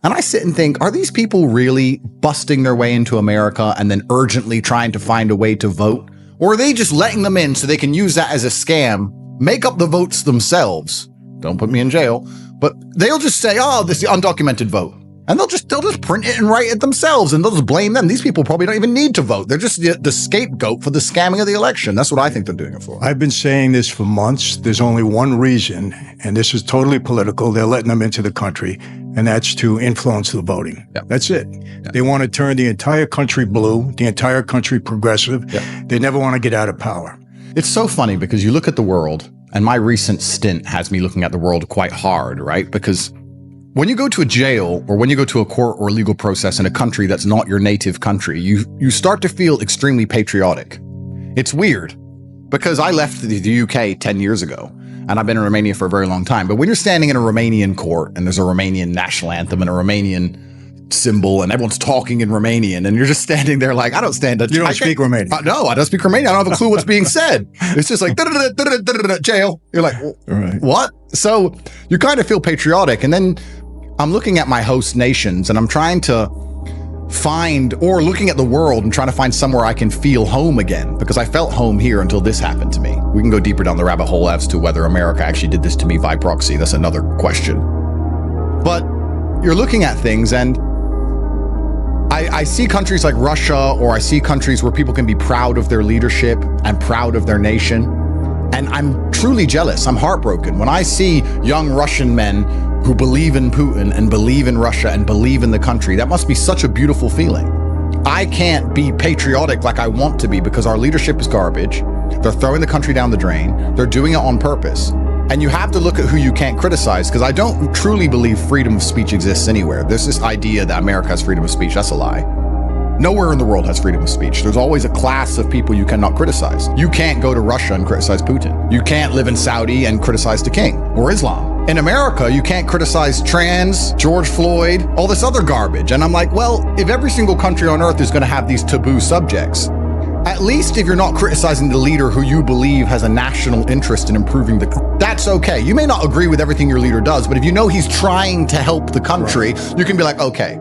And I sit and think, are these people really busting their way into America and then urgently trying to find a way to vote? Or are they just letting them in so they can use that as a scam, make up the votes themselves? Don't put me in jail. But they'll just say, oh, this is the undocumented vote. And they'll just print it and write it themselves, and they'll just blame them. These people probably don't even need to vote. They're just the scapegoat for the scamming of the election. That's what I think they're doing it for. I've been saying this for months. There's only one reason, and this is totally political. They're letting them into the country, and that's to influence the voting. Yeah. That's it. Yeah. They want to turn the entire country blue, the entire country progressive. Yeah. They never want to get out of power. It's so funny because you look at the world, and my recent stint has me looking at the world quite hard, right? Because when you go to a jail or when you go to a court or a legal process in a country that's not your native country, you start to feel extremely patriotic. It's weird because I left the UK 10 years ago and I've been in Romania for a very long time. But when you're standing in a Romanian court and there's a Romanian national anthem and a Romanian symbol and everyone's talking in Romanian and you're just standing there like, I don't stand up. You don't speak Romanian. No, I don't speak Romanian. I don't have a clue what's being said. It's just like jail. You're like, Right. What? So you kind of feel patriotic. And then I'm looking at my host nations and I'm trying to find, or looking at the world and trying to find somewhere I can feel home again, because I felt home here until this happened to me. We can go deeper down the rabbit hole as to whether America actually did this to me by proxy. That's another question. But you're looking at things and I see countries like Russia, or I see countries where people can be proud of their leadership and proud of their nation. And I'm truly jealous. I'm heartbroken when I see young Russian men who believe in Putin and believe in Russia and believe in the country. That must be such a beautiful feeling. I can't be patriotic like I want to be because our leadership is garbage. They're throwing the country down the drain. They're doing it on purpose. And you have to look at who you can't criticize, because I don't truly believe freedom of speech exists anywhere. There's this idea that America has freedom of speech. That's a lie. Nowhere in the world has freedom of speech. There's always a class of people you cannot criticize. You can't go to Russia and criticize Putin. You can't live in Saudi and criticize the king or Islam. In America, you can't criticize trans, George Floyd, all this other garbage. And I'm like, well, if every single country on earth is going to have these taboo subjects, at least if you're not criticizing the leader who you believe has a national interest in improving that's okay. You may not agree with everything your leader does, but if you know he's trying to help the country, you can be like, okay,